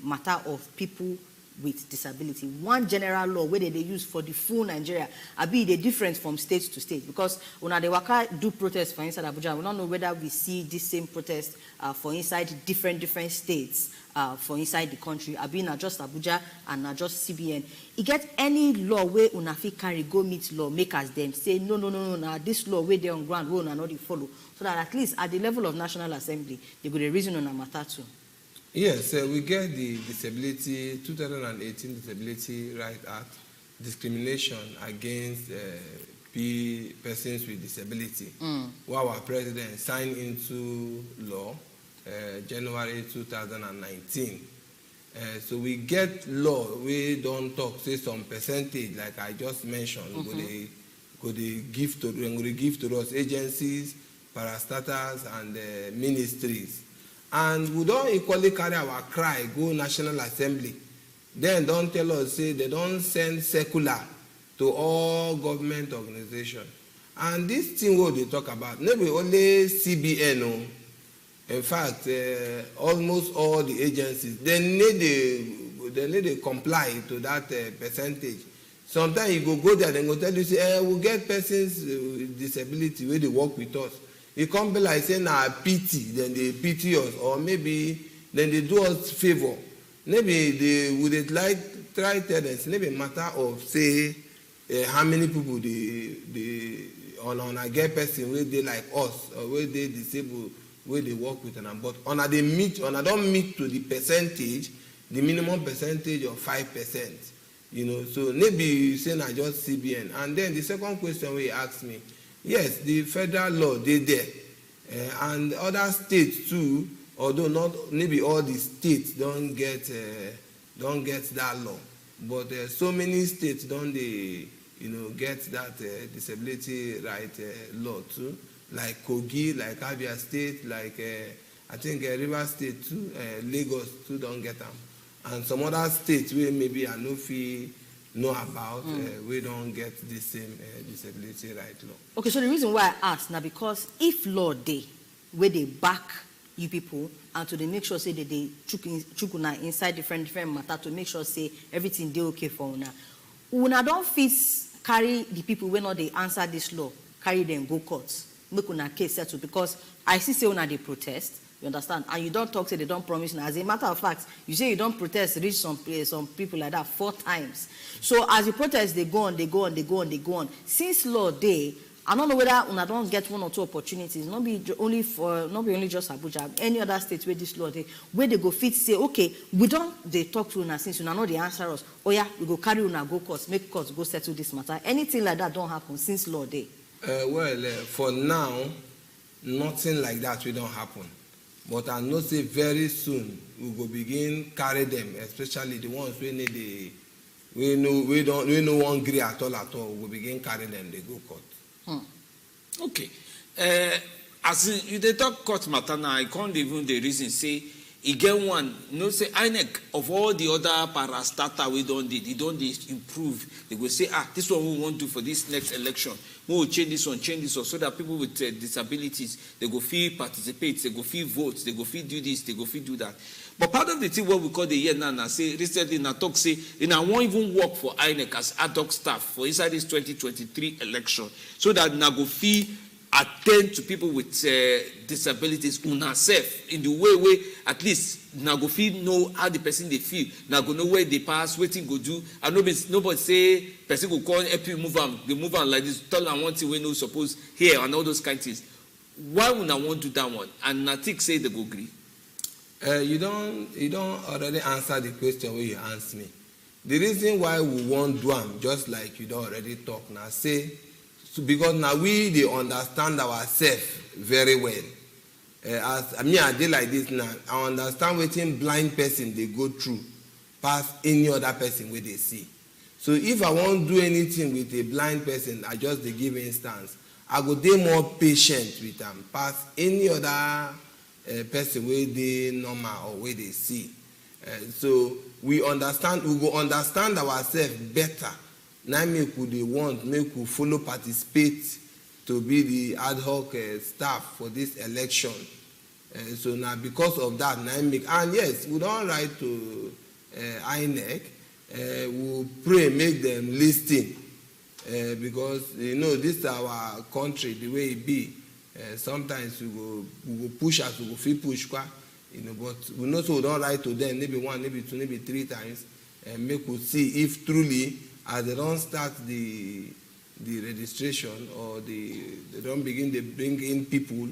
matter of people with disability. One general law where they use for the full Nigeria, be they different from state to state, because when they waka do protest for inside Abuja, we don't know whether we see this same protest for inside different states for inside the country. Be not just Abuja and not just CBN. You get any law where unafi carry go meet lawmakers them say no, this law where they on ground will not follow, so that at least at the level of National Assembly they go the reason on a matter too. Yes, we get the 2018 Disability Rights Act, discrimination against persons with disability, where our president signed into law January 2019. So we get law, we don't talk, say some percentage, like I just mentioned, go they give to us agencies, parastatals, and ministries. And we don't equally carry our cry, go National Assembly. Then don't tell us, say they don't send circular to all government organizations. And this thing what they talk about, maybe only CBN, no. In fact, almost all the agencies, they need to comply to that percentage. Sometimes you go there, they go tell you, say, we'll get persons with disability where they work with us. It can't be like saying pity, then they pity us, or maybe then they do us favor. Maybe they would like try tell us, maybe a matter of say how many people they on a get person where they like us or where they disabled, where they work with them. But on a they meet, on a don't meet to the percentage, the minimum percentage of 5%. You know, so maybe you say not just CBN. And then the second question where you asked me. Yes, the federal law they there, and other states too. Although not maybe all the states don't get that law, but so many states don't they get that disability right law too. Like Kogi, like Abia State, like I think River State too, Lagos too don't get them, and some other states where maybe I know about, we don't get the same disability right law. Okay, so the reason why I asked now, because if law day where they back you people and to they make sure say that they chukuna inside different matter to make sure say everything they okay for una don't fit carry the people when not they answer this law, carry them go courts, make una case settle, because I see say una they protest. You understand? And you don't talk, say they don't promise. Now, as a matter of fact, you say you don't protest, reach some people like that 4 times. So as you protest, they go on. Since law day, I don't know whether una don't get 1 or 2 opportunities. Not be only just Abuja, any other state where this law day, where they go fit say, okay, we don't they talk to una since you know they answer us. Oh yeah, we go carry una go courts, make courts go settle this matter. Anything like that don't happen since law day. For now, nothing like that will don't happen. But I know say very soon we will begin carry them, especially the ones we no one agree at all. We will begin carry them, they go court. Okay. As they talk court matter now, I can't even the reason say he get one. No say INEC of all the other parastatal we don't did, he don't improve. They will say this one we want to do for this next election. We will change this one, so that people with disabilities, they go feel participate, they go feel vote, they go feel do this, they go feel do that. But part of the thing what we call the year now, say recently in a talk say, I won't even work for INEC as ad hoc staff for inside this 2023 election, so that now go feel attend to people with disabilities on self in the way at least now go feel know how the person they feel, now go know where they pass, waiting go do, and nobody say person go call help you move on, they move on like this, tell them one thing we no suppose here and all those kind of things. Why would I want to do that one? And Natik say they go agree. You don't already answer the question where you asked me. The reason why we want do them, just like you don't already talk now, say so because now they understand ourselves very well. As I did like this now, I understand what blind person they go through past any other person where they see. So if I won't do anything with a blind person, I just they give instance. I go be more patient with them past any other person where they normal or where they see. So we go understand ourselves better. Now make we want, make we follow participate to be the ad hoc staff for this election. So now because of that, now make, and yes, we don't write to INEC we pray make them listen because this our country the way it be. Sometimes we go push as we go feel push but we know so we don't write to them maybe 1, maybe 2, maybe 3 times and make we see if truly as they don't start the registration or they don't begin to bring in people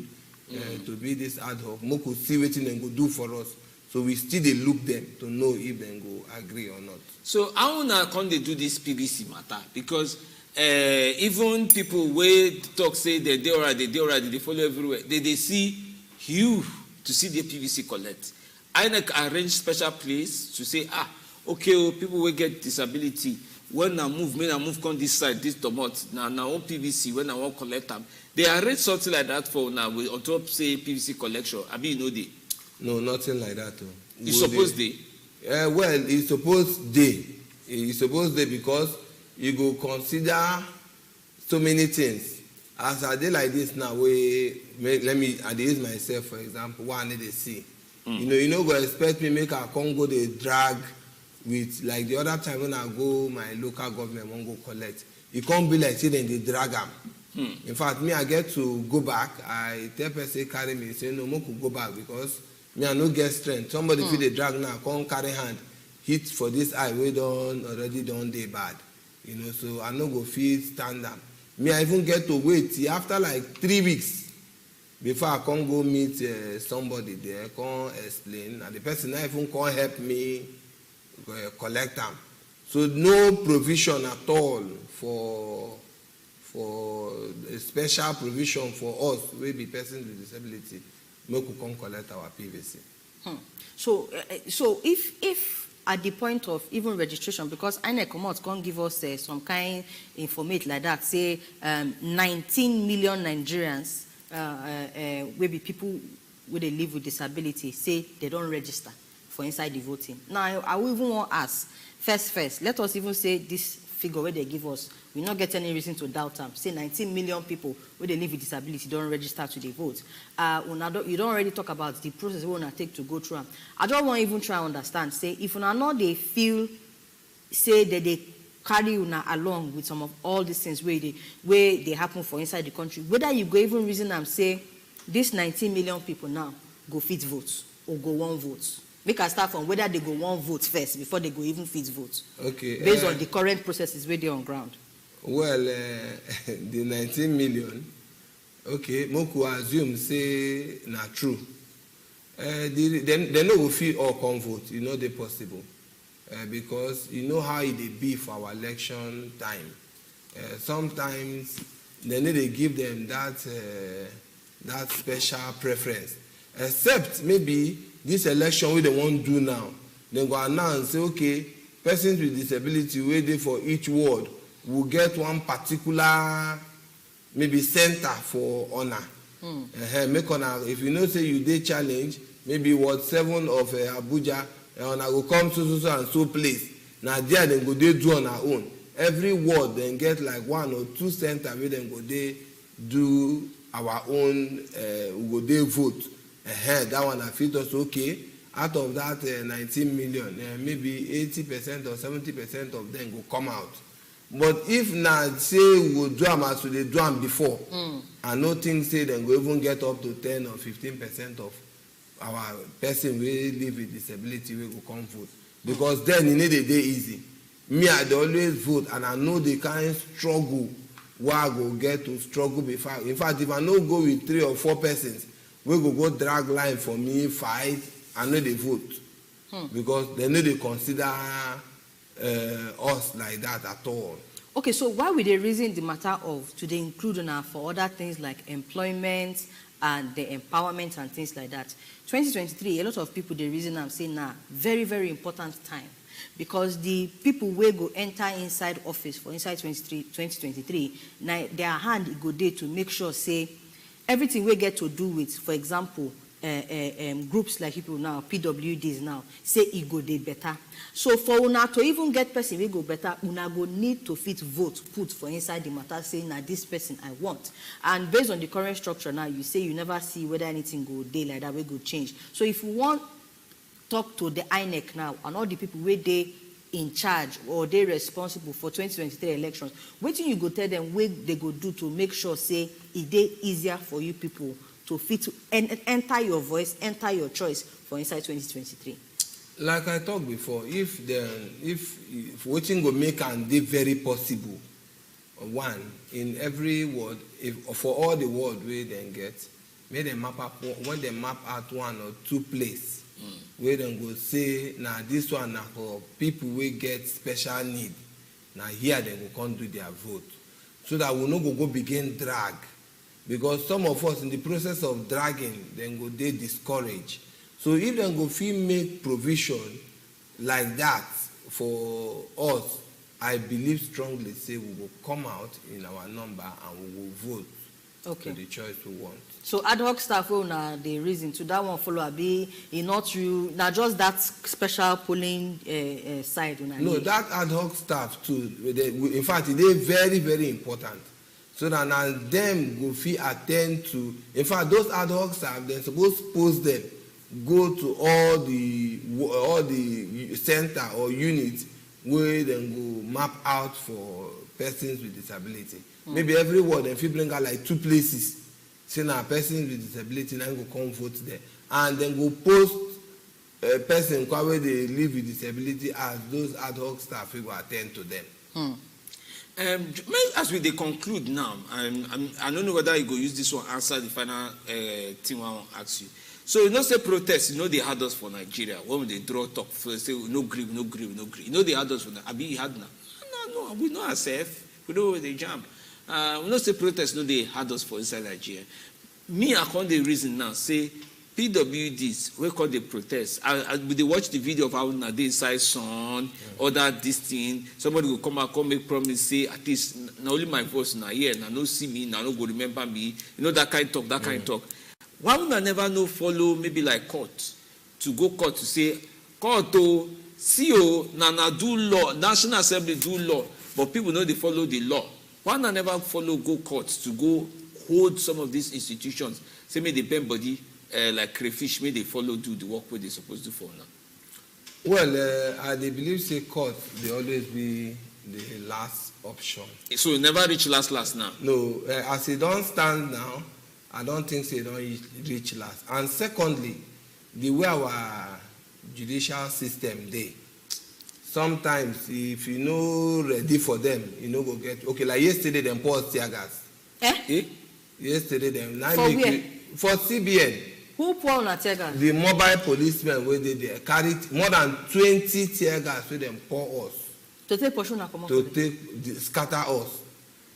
to be this ad hoc, we could see what they go do for us. So we still they look them to know if they go agree or not. So how now can they do this PVC matter? Because even people wey talk say they already, they follow everywhere. They see you to see the PVC collect. I arrange special place to say, okay, people will get disability. When I move come this side, this tomot. Now on PVC, when I want collect them. They arrange something like that for now on top say PVC collection. I mean, they. No, nothing like that. It's supposed they. Well, it's supposed they. It's supposed they because you go consider so many things. As I did like this now, I use myself for example. What I need to see. You know, go expect me make a Congo they drag with like the other time when I go my local government won't go collect. It can't be like say then they drag them. In fact, me I get to go back. I tell person carry me say no more could go back because me I no get strength. Somebody feel they drag now, can't carry hand, hit for this eye we already done day bad. So I no go feel stand up. Me I even get to wait till after like 3 weeks before I can go meet somebody there, can explain, and the person not even can help me collect them. So no provision at all for a special provision for us, we be persons with disability, we can collect our PVC. So if at the point of even registration, because INEC can't give us some kind information like that, say 19 million Nigerians, will be people where they live with disability, say they don't register for inside the voting. Now, I will even want to ask, first, let us even say this figure where they give us, we not get any reason to doubt them. Say 19 million people where they live with disability don't register to the vote. You don't already talk about the process we want to take to go through them. I don't want to even try to understand. Say, if you know they feel, say that they carry you along with some of all these things where they happen for inside the country, whether you go even reason and say, this 19 million people now go fit votes or go one vote. Make us start from whether they go one vote first before they go even fit vote. Okay. Based on the current processes where they're on ground. Well, the 19 million, okay, Moku assume say not true. They no go fit all come vote. They possible. Because you know how it be for our election time. Sometimes they need to give them that special preference. Except maybe this election we they want to do now, they go announce say okay, persons with disability waiting for each ward will get one particular maybe center for honor. Make honor if you know say you did challenge maybe Ward 7 of Abuja and I will come to so and so place. Now there they go they do on our own. Every ward then get like 1 or 2 center where then go they do our own we go they vote. That one I feel also okay. Out of that 19 million, maybe 80% or 70% of them will come out. But if not say we will do them as they do them before, and no thing say then we even get up to 10 or 15% of our person we live with disability we will come vote. Because then you need a day easy. Me, I always vote and I know the kind of struggle where I go get to struggle before. In fact, if I no go with 3 or 4 persons, we go drag line for me, fight, and know they vote. Because they know they consider us like that at all. Okay, so why would they reason the matter of to the include now for other things like employment and the empowerment and things like that? 2023, a lot of people they reason I'm saying now very, very important time. Because the people will go enter inside office for inside 2023, now their hand go there to make sure say everything we get to do with, for example, groups like people now, PWDs now, say it go dey better. So for una to even get person we go better, una go need to fit vote put for inside the matter saying that this person I want. And based on the current structure now, you say you never see whether anything go dey like that, we go change. So if you want talk to the INEC now and all the people where they in charge or they responsible for 2023 elections, wetin you go tell them what they go do to make sure say it dey easier for you people to fit to enter your voice, enter your choice for inside 2023? Like I talked before, if wetin go make am dey very possible, one, in every ward, for all the ward where they get, make them map up, when they map out 1 or 2 places, where they go say, now this one na for people who get special need. Now here they go come do their vote. So that we no go begin drag. Because some of us in the process of dragging, then go they discourage. So if they go feel make provision like that for us, I believe strongly say we will come out in our number and we will vote to the choice we want. So ad hoc staff will na the reason to that one follow be not you now just that special polling side. No, that ad hoc staff too. In fact, it is very, very important. So that now them go feel attend to. In fact, those ad hoc staff they're supposed to post them, go to all the center or units where then go map out for persons with disability. Maybe every ward and if you bring out like 2 places, say now persons with disability now go come vote there, and then go post a person where they live with disability as those ad hoc staff will attend to them. As we conclude now, I don't know whether you go use this one answer the final thing I want to ask you. So you know say protest, you know they had us for Nigeria when they draw talk first say no gree. You know they had us for that. Abi had now. No, we know ourselves. We know where they jump. We know say protest, no they had us for inside Nigeria. Me I call the reason now say PWDs we call the protest. They watch the video of how now they inside sun, other this thing. Somebody will come and come make promise say at least not only my voice now here, now no see me, now no go remember me. You know that kind of talk, kind of talk. Why would I never know follow maybe like court to go court to say court to CEO na do law, National Assembly do law, but people know they follow the law. Why not never follow go courts to go hold some of these institutions? Say may they bend body like crayfish, may they follow do the work where they supposed to for now. Well, I believe say court they always be the last option. So you never reach last now? No, as it don't stand now, I don't think they don't reach last. And secondly, the way our judicial system they sometimes if you know ready for them, you know go get like yesterday them pour tear gas. Yesterday them for CBN. Who pour on tear gas? The mobile policemen where they carried more than 20 tear gas where them pour us. To take portion come to take scatter us.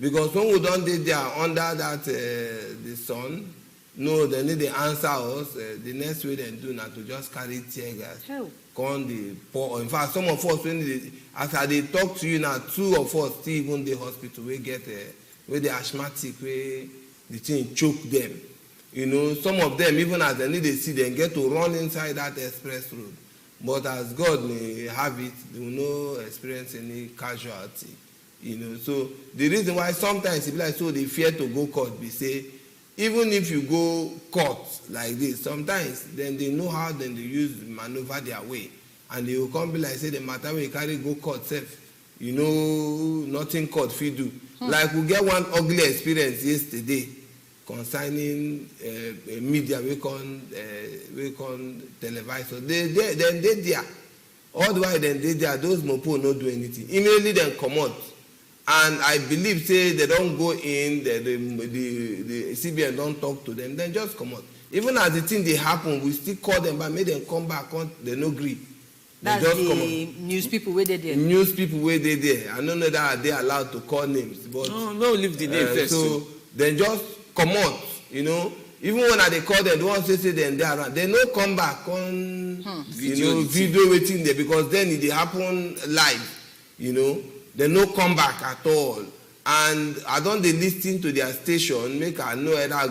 Because when we don't did there under that the sun, no, they need to answer us. The next way they do now to just carry tear gas. Come the pour. In fact, some of us when after they talk to you now, 2 of us still even the hospital we get where the asthmatic where the thing choke them. You know, some of them even as they need to see them get to run inside that express road. But as God may have it, they will not experience any casualty. You know, so the reason why sometimes people like so they fear to go court, we say, even if you go court like this, sometimes then they know how then they use maneuver their way, and they will come be like say the matter we carry go court safe. You know, nothing court fit do. Like we get one ugly experience yesterday concerning media we can televise. So they there. All the while then they there, those mopo not do anything. Immediately then come out. And I believe say they don't go in, the CBN don't talk to them, then just come out. Even as the thing they happen, we still call them but make them come back on they no agree. That's just the news people where they there. News people where they there. I don't know that they are allowed to call names, but no leave the name first. So then just come out, you know. Even when they call them, the ones say them they around, they no come back on video waiting there because then it happen live, you know. They no come back at all. And I don't they listen to their station, make I know either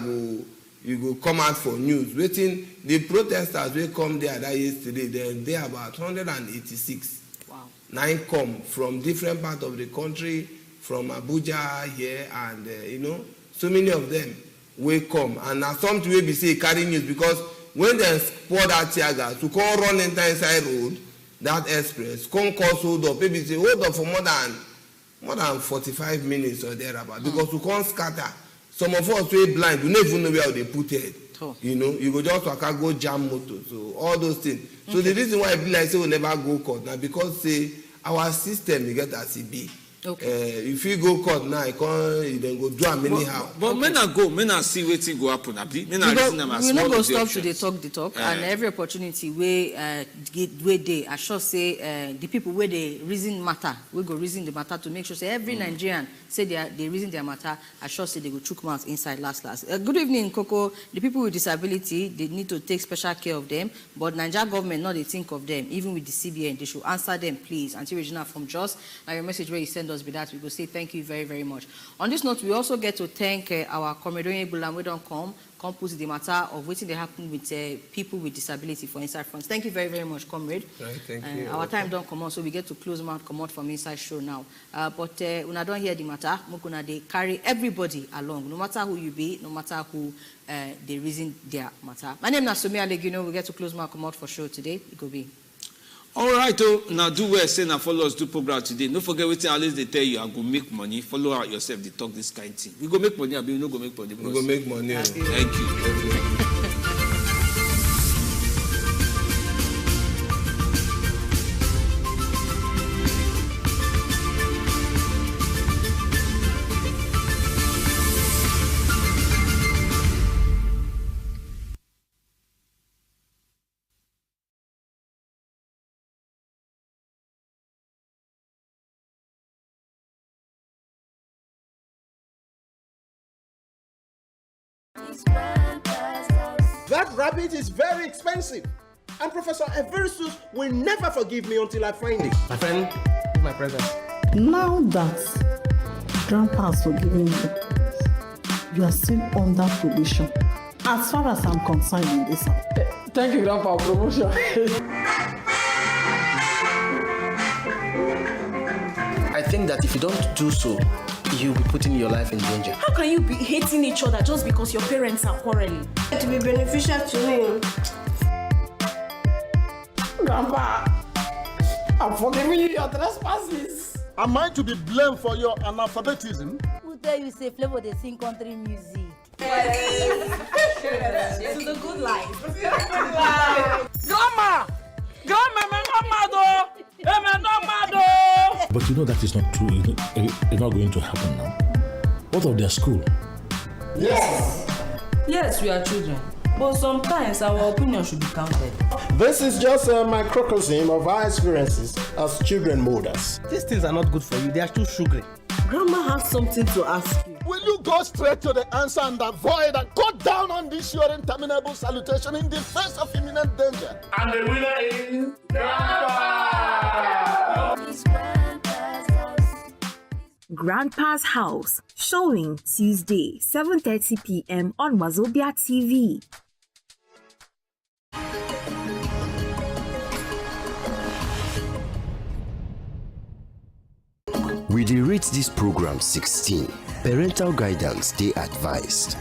you go come out for news. Waiting the protesters will come there that yesterday, they about 186. Wow. 9 come from different parts of the country, from Abuja here, and you know, so many of them will come. And now something will be say carry news because when they pour that tear gas to come run inside road, that express, come cause hold up, maybe say hold up for more than 45 minutes or thereabout, because we can't scatter. Some of us wey blind, we don't even know where they put it. You know, you go just go jam motor, so all those things. So the reason why I be like say we never go court now, because say our system you get as it be. If you go court now, you then go do am anyhow. But men are see wetin go happen. We no go stop to the talk, and every opportunity where they are sure say the people where they reason matter, we go reason the matter to make sure say every Nigerian say they reason their matter. I sure say they go chook mouth inside last. Good evening, Coco. The people with disability, they need to take special care of them, but Nigeria government not they think of them. Even with the CBN, they should answer them, please. Until Regina from Jos, now your message where you send us with that, we will say thank you very, very much. On this note, we also get to thank our Comrade Bulam, we don't come put the matter of waiting they happen with people with disability for Inside France. Thank you very, very much, Comrade. Right, thank you. Our time don't come on, so we get to close mouth, come out from Inside Show now. But when I don't hear the matter, they carry everybody along, no matter who you be, no matter who they reason their matter. My name is Sumia Legino. We get to close mouth, come out for show today. It could be. All right, now do well, say now follow us, do program today. Don't forget what at least they tell you, I go make money. Follow out yourself, they talk this kind of thing. We go make money, we no go make money. We go make money. Thank you. That rabbit is very expensive, and Professor Eversus will never forgive me until I find it. My friend, my present. Now that Grandpa has forgiven you, you are still under probation. As far as I'm concerned in this house. Thank you, Grandpa, for promotion. I think that if you don't do so, you'll be putting your life in danger. How can you be hating each other just because your parents are quarreling? It will be beneficial to me. Grandpa, I'm forgiving you your trespasses. Am I to be blamed for your analphabetism? Who tell you say Flavor they sing country music? It's the good life. Grandma! But you know that is not true. It's not going to happen now. What of their school? Yes. Yes, we are children. But sometimes our opinion should be counted. This is just a microcosm of our experiences as children mothers. These things are not good for you. They are too sugary. Grandma has something to ask you. Will you go straight to the answer and avoid and cut down on this your interminable salutation in the face of imminent danger? And the winner is Grandpa! Grandpa's House, showing Tuesday, 7:30 p.m. on Wazobia TV. We dey rate this program 16. Parental guidance dey advised.